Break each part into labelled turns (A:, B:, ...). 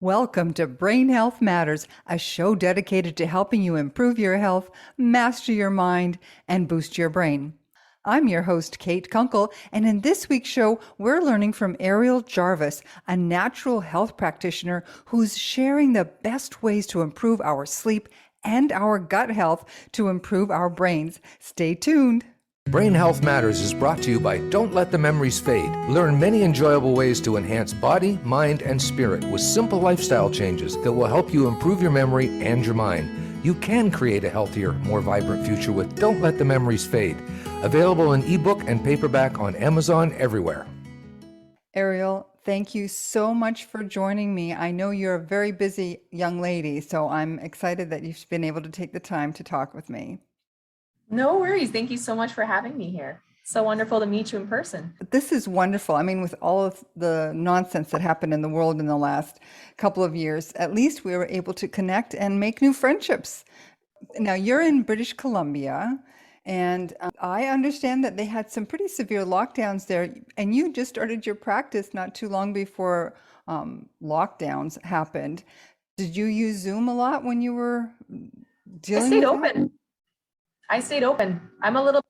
A: Welcome to Brain Health Matters, a show dedicated to helping you improve your health, master your mind, and boost your brain. I'm your host, Kate Kunkle, and in this week's show, we're learning from Ariel Jarvis, a natural health practitioner who's sharing the best ways to improve our sleep and our gut health to improve our brains. Stay tuned.
B: Brain Health Matters is brought to you by Don't Let the Memories Fade. Learn many enjoyable ways to enhance body, mind, and spirit with simple lifestyle changes that will help you improve your memory and your mind. You can create a healthier, more vibrant future with Don't Let the Memories Fade. Available in ebook and paperback on Amazon everywhere.
A: Ariel, thank you so much for joining me. I know you're a very busy young lady, so I'm excited that you've been able to take the time to talk with me.
C: No worries. Thank you so much for having me here. So wonderful to meet you in person.
A: This is wonderful. I mean, with all of the nonsense that happened in the world in the last couple of years, at least we were able to connect and make new friendships. Now, you're in British Columbia, and I understand that they had some pretty severe lockdowns there, and you just started your practice not too long before lockdowns happened. Did you use Zoom a lot when you were dealing
C: I stayed
A: with that?
C: open. I stayed open. I'm a little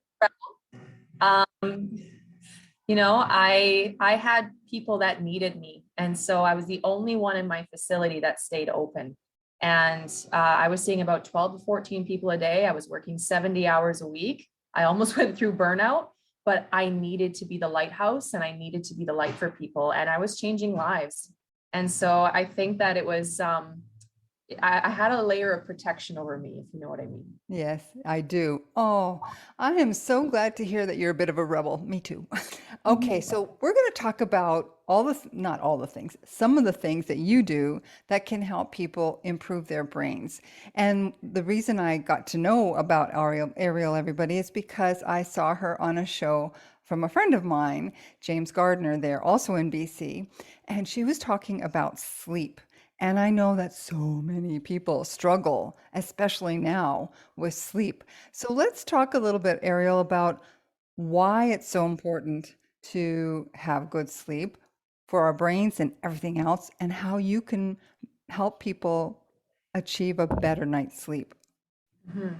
C: I had people that needed me. And so I was the only one in my facility that stayed open. And I was seeing about 12 to 14 people a day. I was working 70 hours a week. I almost went through burnout, but I needed to be the lighthouse and I needed to be the light for people. And I was changing lives. And so I think that it was, I had a layer of protection over me, if you know what I mean.
A: Yes, I do. Oh, I am so glad to hear that you're a bit of a rebel. Me too. Okay, so we're going to talk about not all the things, some of the things that you do that can help people improve their brains. And the reason I got to know about Ariel, everybody, is because I saw her on a show from a friend of mine, James Gardner, there also in BC, and she was talking about sleep. And I know that so many people struggle, especially now, with sleep. So let's talk a little bit, Ariel, about why it's so important to have good sleep for our brains and everything else, and how you can help people achieve a better night's sleep.
C: Mhm.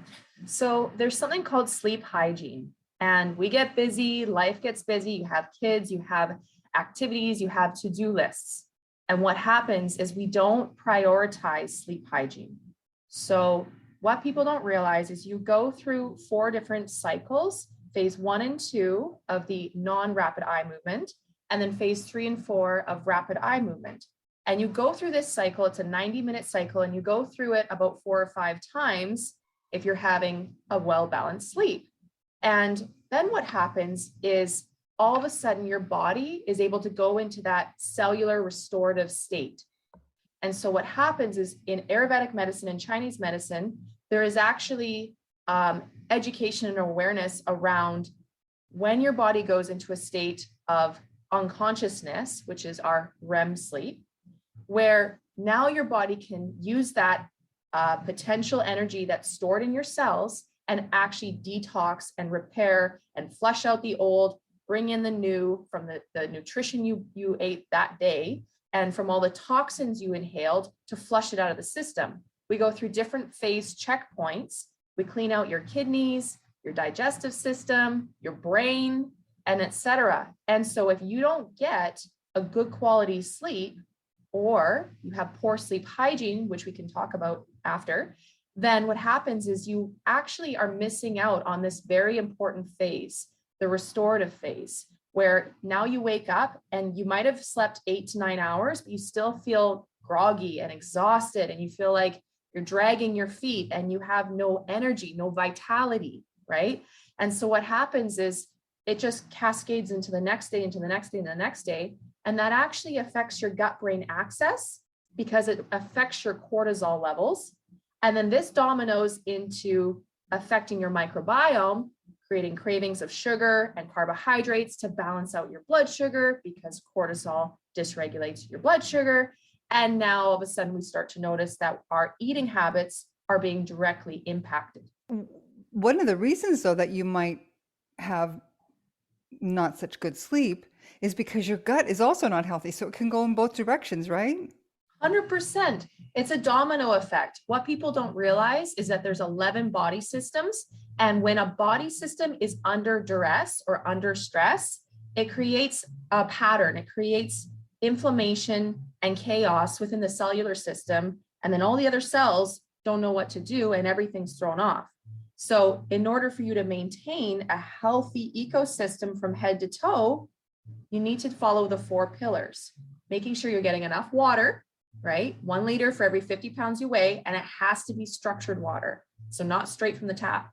C: So there's something called sleep hygiene. And we get busy, life gets busy. You have kids, you have activities, you have to-do lists. And what happens is we don't prioritize sleep hygiene. So what people don't realize is you go through 4 different cycles, phase 1 and 2 of the non-rapid eye movement, and then phase 3 and 4 of rapid eye movement. And you go through this cycle, it's a 90-minute cycle, and you go through it about 4 or 5 times if you're having a well-balanced sleep. And then what happens is all of a sudden your body is able to go into that cellular restorative state. And so what happens is in Ayurvedic medicine and Chinese medicine, there is actually education and awareness around when your body goes into a state of unconsciousness, which is our REM sleep, where now your body can use that potential energy that's stored in your cells and actually detox and repair and flush out the old, bring in the new from the nutrition you ate that day and from all the toxins you inhaled to flush it out of the system. We go through different phase checkpoints. We clean out your kidneys, your digestive system, your brain, and etc. And so if you don't get a good quality sleep, or you have poor sleep hygiene, which we can talk about after, then what happens is you actually are missing out on this very important phase, the restorative phase, where now you wake up and you might have slept 8 to 9 hours, but you still feel groggy and exhausted, and you feel like you're dragging your feet and you have no energy, no vitality, right? And so what happens is it just cascades into the next day, into the next day, and the next day. And that actually affects your gut-brain axis because it affects your cortisol levels. And then this dominoes into affecting your microbiome, creating cravings of sugar and carbohydrates to balance out your blood sugar because cortisol dysregulates your blood sugar. And now all of a sudden we start to notice that our eating habits are being directly impacted.
A: One of the reasons, though, that you might have not such good sleep is because your gut is also not healthy. So it can go in both directions, right?
C: 100%. It's a domino effect. What people don't realize is that there's 11 body systems. And when a body system is under duress or under stress, it creates a pattern. It creates inflammation and chaos within the cellular system. And then all the other cells don't know what to do and everything's thrown off. So in order for you to maintain a healthy ecosystem from head to toe, you need to follow the 4 pillars, making sure you're getting enough water, right? 1 liter for every 50 pounds you weigh, and it has to be structured water. So not straight from the tap.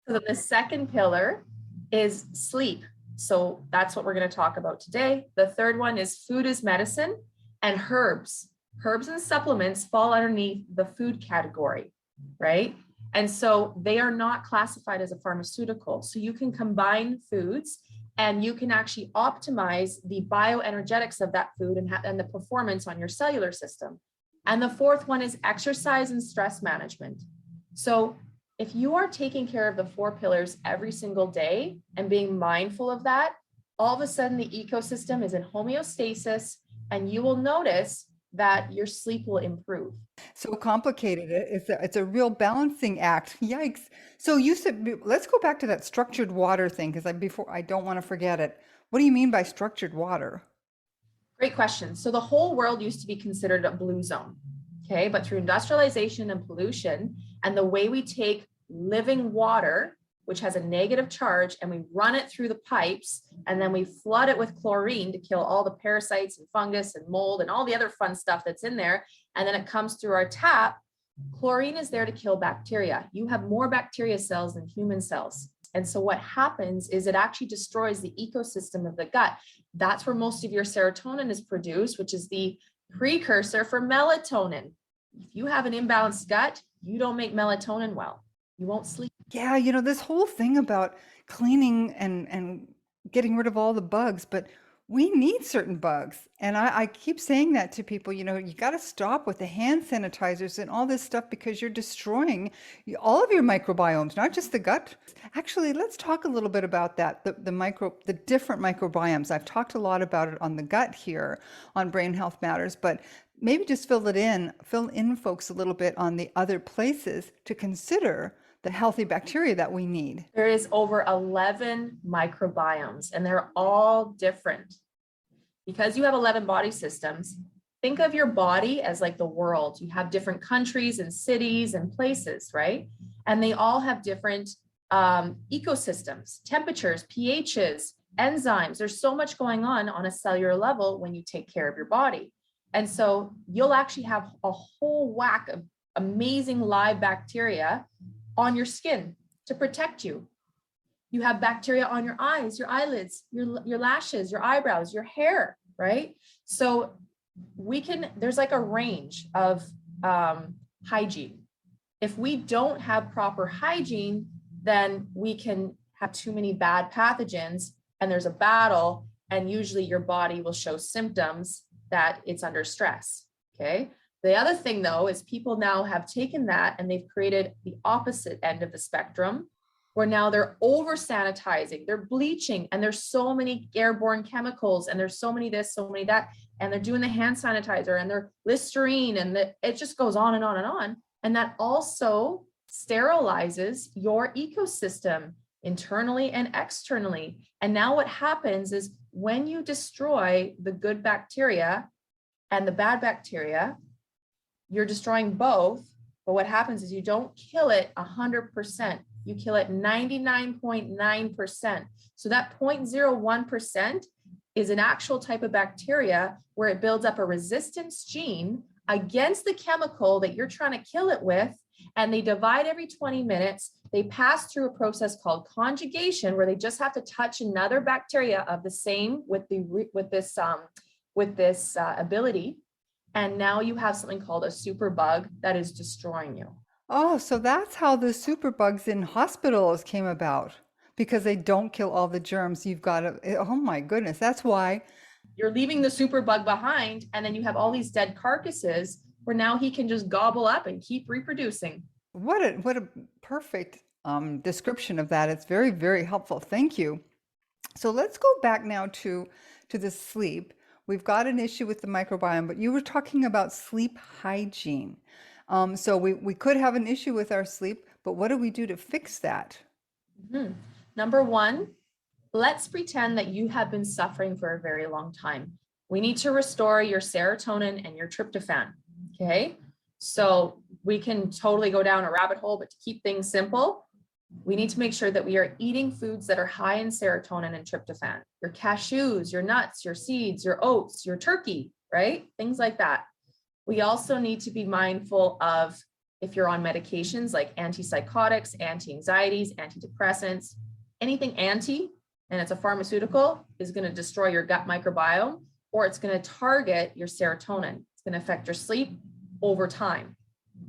C: So then the second pillar is sleep. So that's what we're going to talk about today. The third one is food is medicine, and herbs. Herbs and supplements fall underneath the food category, right? And so they are not classified as a pharmaceutical. So you can combine foods and you can actually optimize the bioenergetics of that food and the performance on your cellular system. And the fourth one is exercise and stress management. So if you are taking care of the 4 pillars every single day and being mindful of that, all of a sudden the ecosystem is in homeostasis, and you will notice that your sleep will improve.
A: So complicated. It's a real balancing act. Yikes. So you said, let's go back to that structured water thing, because I don't want to forget it. What do you mean by structured water?
C: Great question. So the whole world used to be considered a blue zone. Okay. But through industrialization and pollution and the way we take living water, which has a negative charge, and we run it through the pipes, and then we flood it with chlorine to kill all the parasites and fungus and mold and all the other fun stuff that's in there. And then it comes through our tap. Chlorine is there to kill bacteria. You have more bacteria cells than human cells. And so what happens is it actually destroys the ecosystem of the gut. That's where most of your serotonin is produced, which is the precursor for melatonin. If you have an imbalanced gut, you don't make melatonin well. You won't sleep.
A: Yeah, this whole thing about cleaning and getting rid of all the bugs, but we need certain bugs. And I keep saying that to people, you got to stop with the hand sanitizers and all this stuff, because you're destroying all of your microbiomes, not just the gut. Actually, let's talk a little bit about that, the different microbiomes. I've talked a lot about it on the gut here on Brain Health Matters, but maybe just fill in folks a little bit on the other places to consider the healthy bacteria that we need.
C: There is over 11 microbiomes, and they're all different. Because you have 11 body systems, think of your body as like the world. You have different countries and cities and places, right? And they all have different ecosystems, temperatures, pHs, enzymes. There's so much going on a cellular level when you take care of your body. And so you'll actually have a whole whack of amazing live bacteria on your skin to protect you. You have bacteria on your eyes, your eyelids, your lashes, your eyebrows, your hair, right? So there's like a range of hygiene. If we don't have proper hygiene, then we can have too many bad pathogens, and there's a battle, and usually your body will show symptoms that it's under stress, okay? The other thing, though, is people now have taken that and they've created the opposite end of the spectrum, where now they're over sanitizing, they're bleaching, and there's so many airborne chemicals, and there's so many this, so many that, and they're doing the hand sanitizer and they're Listerine, and it just goes on and on and on. And that also sterilizes your ecosystem internally and externally. And now what happens is when you destroy the good bacteria and the bad bacteria, you're destroying both, but what happens is you don't kill it 100%. You kill it 99.9%. So that 0.01% is an actual type of bacteria where it builds up a resistance gene against the chemical that you're trying to kill it with. And they divide every 20 minutes. They pass through a process called conjugation, where they just have to touch another bacteria of the same with this ability. And now you have something called a superbug that is destroying you.
A: Oh, so that's how the superbugs in hospitals came about, because they don't kill all the germs. You've got to, oh my goodness, that's why.
C: You're leaving the superbug behind, and then you have all these dead carcasses where now he can just gobble up and keep reproducing.
A: What a perfect description of that. It's very, very helpful. Thank you. So let's go back now to the sleep. we've got an issue with the microbiome, but you were talking about sleep hygiene. So we could have an issue with our sleep, but what do we do to fix that?
C: Mhm. Number one, let's pretend that you have been suffering for a very long time. We need to restore your serotonin and your tryptophan. Okay. So we can totally go down a rabbit hole, but to keep things simple, we need to make sure that we are eating foods that are high in serotonin and tryptophan. Your cashews, your nuts, your seeds, your oats, your turkey, right? Things like that. We also need to be mindful of if you're on medications like antipsychotics, anti-anxieties, antidepressants, anything anti, and it's a pharmaceutical, is going to destroy your gut microbiome, or it's going to target your serotonin. It's going to affect your sleep over time.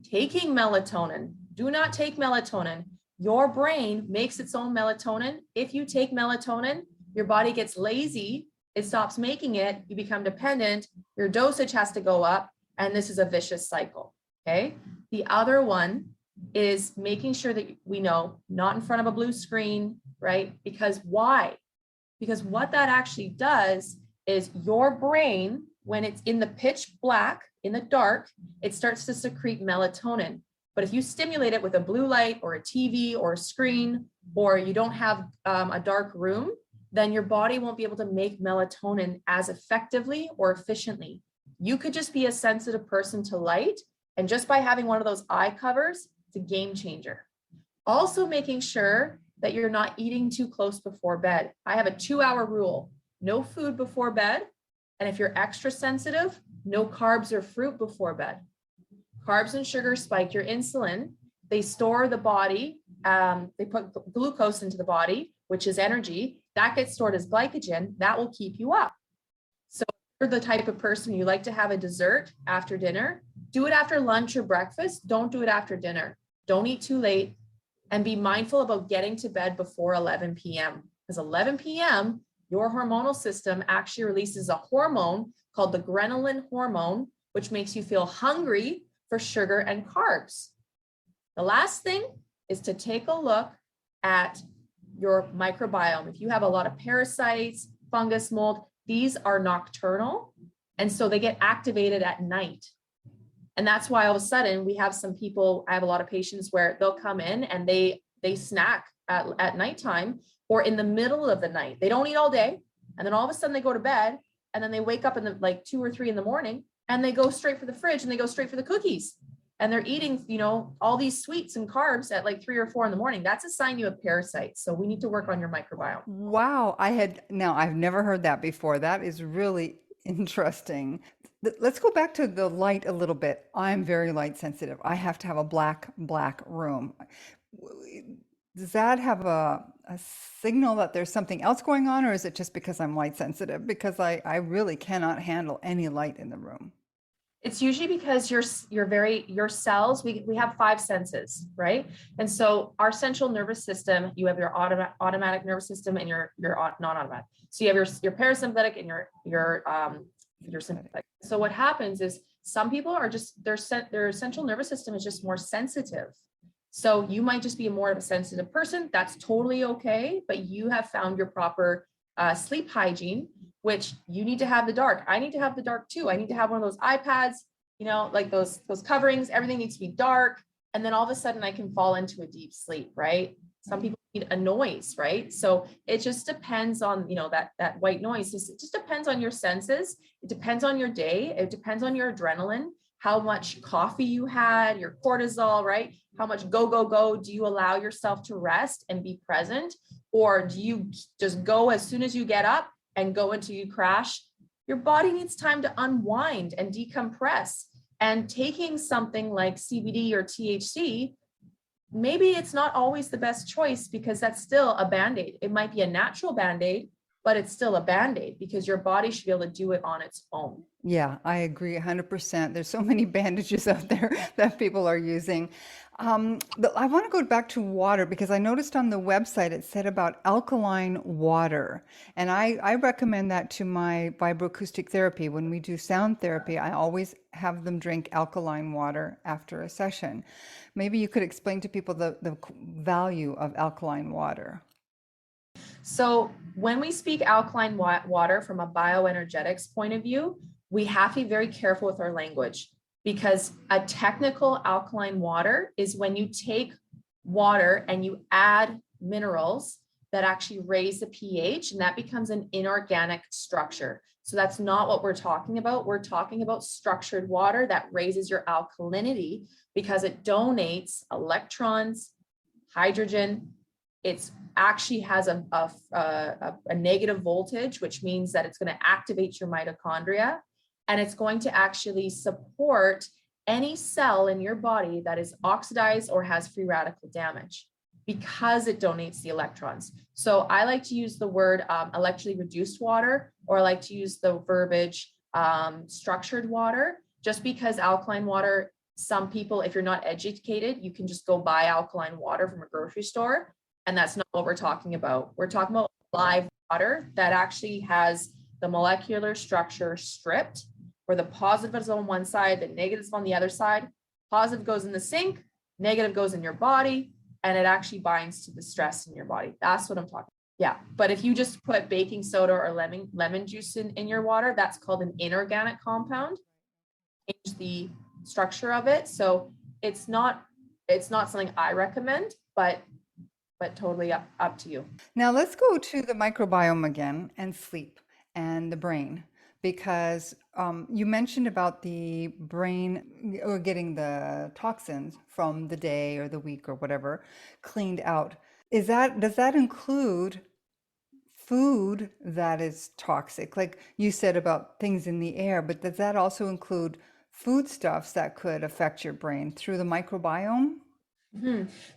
C: Taking melatonin, do not take melatonin. Your brain makes its own melatonin. If you take melatonin, your body gets lazy, it stops making it, you become dependent, your dosage has to go up, and this is a vicious cycle, okay? The other one is making sure that we know not in front of a blue screen, right? Because why? Because what that actually does is your brain, when it's in the pitch black, in the dark, it starts to secrete melatonin. But if you stimulate it with a blue light or a TV or a screen, or you don't have a dark room, then your body won't be able to make melatonin as effectively or efficiently. You could just be a sensitive person to light, and just by having one of those eye covers, it's a game changer. Also making sure that you're not eating too close before bed. I have a 2-hour rule, no food before bed. And if you're extra sensitive, no carbs or fruit before bed. Carbs and sugar spike your insulin. They store the body. They put glucose into the body, which is energy. That gets stored as glycogen. That will keep you up. So if you're the type of person you like to have a dessert after dinner, do it after lunch or breakfast. Don't do it after dinner. Don't eat too late, and be mindful about getting to bed before 11 p.m. Because 11 p.m., your hormonal system actually releases a hormone called the ghrelin hormone, which makes you feel hungry for sugar and carbs. The last thing is to take a look at your microbiome. If you have a lot of parasites, fungus, mold, these are nocturnal, and so they get activated at night. And that's why all of a sudden we have some people, I have a lot of patients where they'll come in and they snack at nighttime or in the middle of the night. They don't eat all day. And then all of a sudden they go to bed, and then they wake up in the like 2 or 3 in the morning, and they go straight for the fridge and they go straight for the cookies. And they're eating, all these sweets and carbs at like 3 or 4 in the morning. That's a sign you have parasites. So we need to work on your microbiome.
A: Wow, I've never heard that before. That is really interesting. Let's go back to the light a little bit. I'm very light sensitive. I have to have a black room. Does that have a signal that there's something else going on, or is it just because I'm light sensitive? Because I really cannot handle any light in the room.
C: It's usually because your cells, we have 5 senses, right? And so our central nervous system, you have your automatic nervous system and your non-automatic. So you have your parasympathetic and your sympathetic. So what happens is some people are just, their central nervous system is just more sensitive. So you might just be more of a sensitive person. That's totally okay, but you have found your proper sleep hygiene, which you need to have the dark. I need to have the dark too. I need to have one of those iPads, like those coverings, everything needs to be dark. And then all of a sudden I can fall into a deep sleep, right? Some people need a noise, right? So it just depends on, that white noise. It just depends on your senses. It depends on your day. It depends on your adrenaline, how much coffee you had, your cortisol, right? How much go. Do you allow yourself to rest and be present? Or do you just go as soon as you get up and go until you crash? Your body needs time to unwind and decompress. And taking something like CBD or THC, maybe it's not always the best choice, because that's still a Band-Aid. It might be a natural Band-Aid, but it's still a Band-Aid because your body should be able to do it on its own.
A: Yeah, I agree 100%. There's so many bandages out there that people are using. I want to go back to water, because I noticed on the website it said about alkaline water. And I recommend that to my vibroacoustic therapy. When we do sound therapy, I always have them drink alkaline water after a session. Maybe you could explain to people the value of alkaline water.
C: So when we speak alkaline water from a bioenergetics point of view, we have to be very careful with our language, because a technical alkaline water is when you take water and you add minerals that actually raise the pH, and that becomes an inorganic structure. So that's not what we're talking about. We're talking about structured water that raises your alkalinity because it donates electrons, hydrogen. It's actually has a negative voltage, which means that it's going to activate your mitochondria, and it's going to actually support any cell in your body that is oxidized or has free radical damage, because it donates the electrons. So I like to use the word electrically reduced water, or I like to use the verbiage structured water, just because alkaline water, some people, if you're not educated, you can just go buy alkaline water from a grocery store. And that's not what we're talking about. We're talking about live water that actually has the molecular structure stripped, where the positive is on one side, the negative is on the other side. Positive goes in the sink, negative goes in your body, and it actually binds to the stress in your body. That's what I'm talking about. Yeah, but if you just put baking soda or lemon juice in your water, that's called an inorganic compound. Change the structure of it. So it's not something I recommend, but totally up to you.
A: Now let's go to the microbiome again and sleep and the brain, because you mentioned about the brain or getting the toxins from the day or the week or whatever cleaned out. Does that include food that is toxic? Like you said about things in the air, but does that also include foodstuffs that could affect your brain through the microbiome?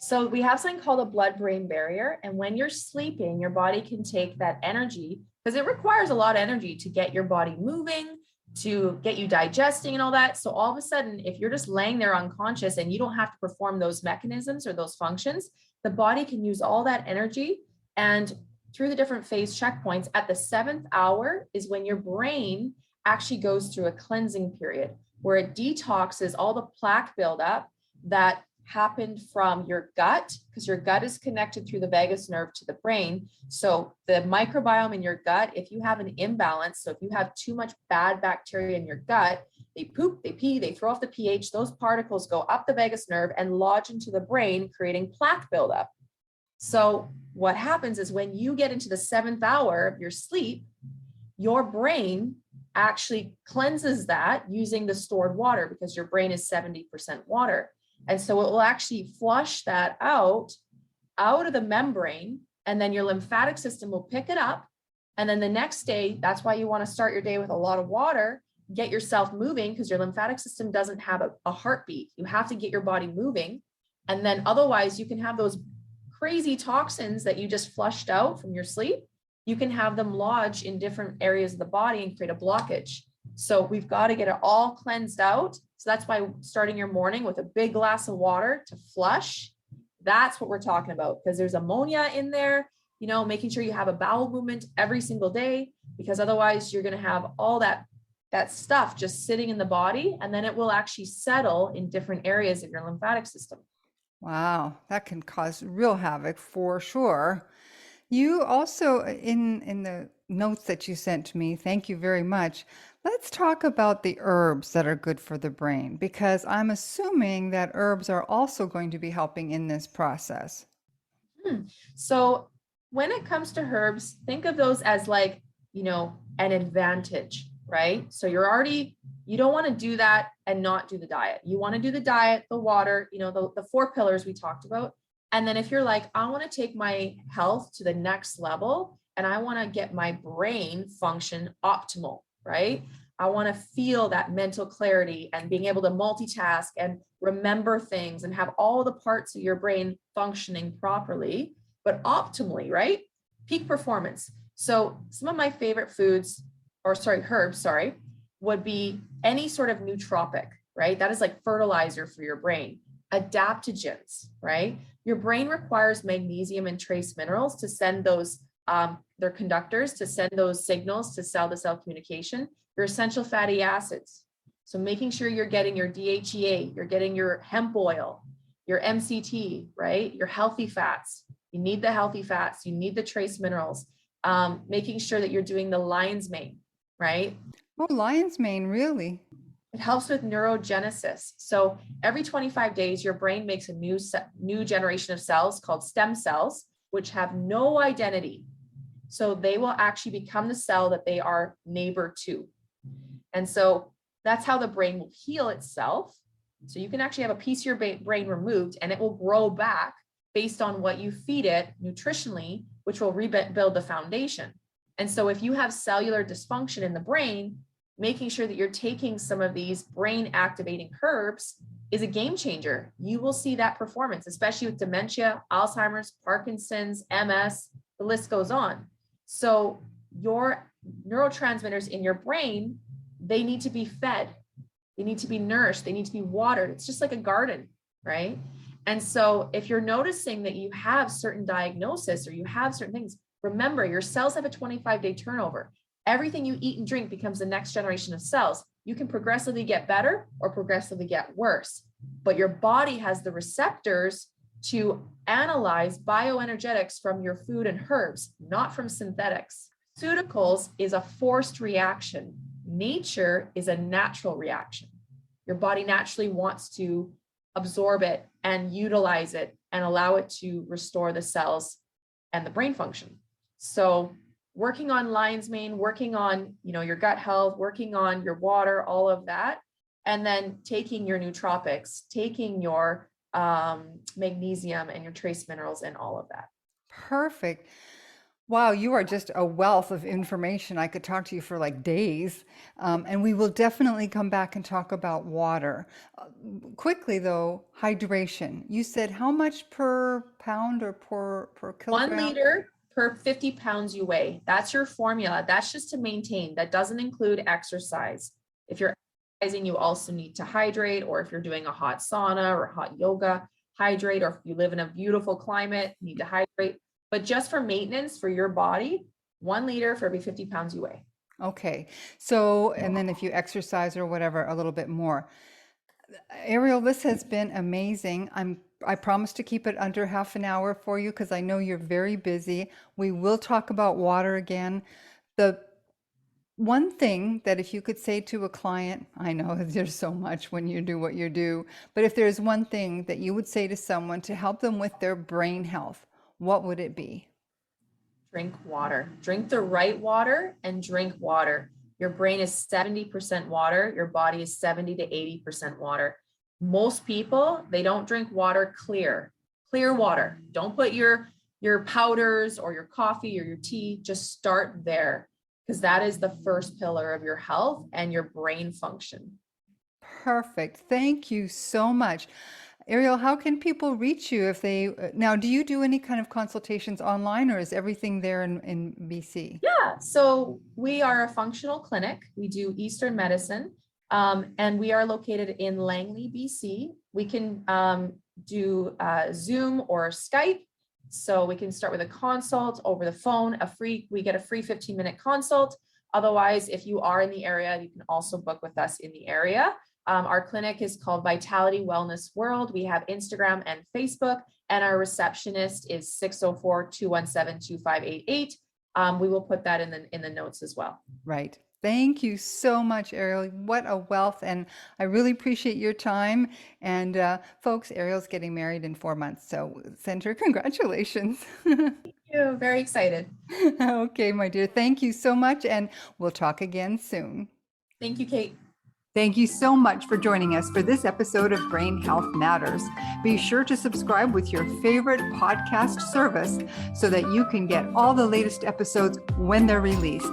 C: So we have something called a blood-brain barrier. And when you're sleeping, your body can take that energy, because it requires a lot of energy to get your body moving, to get you digesting and all that. So all of a sudden, if you're just laying there unconscious and you don't have to perform those mechanisms or those functions, the body can use all that energy. And through the different phase checkpoints, at the 7th hour is when your brain actually goes through a cleansing period, where it detoxes all the plaque buildup that happened from your gut, because your gut is connected through the vagus nerve to the brain. So the microbiome in your gut, if you have an imbalance, so if you have too much bad bacteria in your gut, they poop, they pee, they throw off the pH, those particles go up the vagus nerve and lodge into the brain, creating plaque buildup. So what happens is when you get into the 7th hour of your sleep, your brain actually cleanses that using the stored water, because your brain is 70% water. And so it will actually flush that out of the membrane, and then your lymphatic system will pick it up. And then the next day, that's why you want to start your day with a lot of water, get yourself moving, because your lymphatic system doesn't have a heartbeat. You have to get your body moving. And then otherwise you can have those crazy toxins that you just flushed out from your sleep. You can have them lodge in different areas of the body and create a blockage. So we've got to get it all cleansed out. So that's why starting your morning with a big glass of water to flush, that's what we're talking about, because there's ammonia in there, making sure you have a bowel movement every single day, because otherwise you're going to have all that stuff just sitting in the body, and then it will actually settle in different areas of your lymphatic system.
A: Wow, that can cause real havoc for sure. You also, in the notes that you sent to me, thank you very much. Let's talk about the herbs that are good for the brain, because I'm assuming that herbs are also going to be helping in this process.
C: So when it comes to herbs, think of those as like, an advantage, right? So you don't want to do that and not do the diet. You want to do the diet, the water, the 4 pillars we talked about. And then if you're like, I want to take my health to the next level and I want to get my brain function optimal, right? I want to feel that mental clarity and being able to multitask and remember things and have all the parts of your brain functioning properly, but optimally, right? Peak performance. So some of my favorite herbs, would be any sort of nootropic, right? That is like fertilizer for your brain. Adaptogens, right? Your brain requires magnesium and trace minerals to send those, they're conductors to send those signals to cell communication. Your essential fatty acids. So making sure you're getting your DHEA, you're getting your hemp oil, your MCT, right? Your healthy fats. You need the healthy fats. You need the trace minerals. Making sure that you're doing the lion's mane, right?
A: Oh, lion's mane, really?
C: It helps with neurogenesis. So every 25 days, your brain makes a new generation of cells called stem cells, which have no identity. So they will actually become the cell that they are neighbor to. And so that's how the brain will heal itself. So you can actually have a piece of your brain removed and it will grow back based on what you feed it nutritionally, which will rebuild the foundation. And so if you have cellular dysfunction in the brain, making sure that you're taking some of these brain activating herbs is a game changer. You will see that performance, especially with dementia, Alzheimer's, Parkinson's, MS, the list goes on. So your neurotransmitters in your brain, they need to be fed. They need to be nourished. They need to be watered. It's just like a garden, right? And so if you're noticing that you have certain diagnosis or you have certain things, remember your cells have a 25-day turnover. Everything you eat and drink becomes the next generation of cells. You can progressively get better or progressively get worse, but your body has the receptors to analyze bioenergetics from your food and herbs, not from synthetics. Pharmaceuticals is a forced reaction. Nature is a natural reaction. Your body naturally wants to absorb it and utilize it and allow it to restore the cells and the brain function. So working on lion's mane, working on, your gut health, working on your water, all of that, and then taking your nootropics, taking your magnesium and your trace minerals and all of that.
A: Perfect. Wow, you are just a wealth of information. I could talk to you for like days. And we will definitely come back and talk about water. Quickly though, hydration. You said how much per pound or per kilogram?
C: 1 liter per 50 pounds you weigh. That's your formula. That's just to maintain. That doesn't include exercise. If you're exercising, you also need to hydrate, or if you're doing a hot sauna or hot yoga, hydrate, or if you live in a beautiful climate, you need to hydrate. But just for maintenance for your body, 1 liter for every 50 pounds you weigh.
A: Okay. So, and then if you exercise or whatever, a little bit more. Ariel, this has been amazing. I promise to keep it under half an hour for you because I know you're very busy. We will talk about water again. The one thing that if you could say to a client, I know there's so much when you do what you do, but if there's one thing that you would say to someone to help them with their brain health, what would it be?
C: Drink water. Drink the right water and drink water. Your brain is 70% water. Your body is 70 to 80% water. Most people, they don't drink water clear water. Don't put your powders or your coffee or your tea. Just start there because that is the first pillar of your health and your brain function.
A: Perfect. Thank you so much. Ariel, how can people reach you if they, now, do you do any kind of consultations online or is everything there in BC?
C: Yeah, so we are a functional clinic. We do Eastern medicine, and we are located in Langley, BC. We can do Zoom or Skype. So we can start with a consult over the phone, we get a free 15-minute consult. Otherwise, if you are in the area, you can also book with us in the area. Our clinic is called Vitality Wellness World. We have Instagram and Facebook, and our receptionist is 604-217-2588. We will put that in the notes as well.
A: Right. Thank you so much, Ariel. What a wealth. And I really appreciate your time. And folks, Ariel's getting married in 4 months. So send her congratulations.
C: Thank you. Very excited.
A: Okay, my dear. Thank you so much. And we'll talk again soon.
C: Thank you, Kate.
A: Thank you so much for joining us for this episode of Brain Health Matters. Be sure to subscribe with your favorite podcast service so that you can get all the latest episodes when they're released.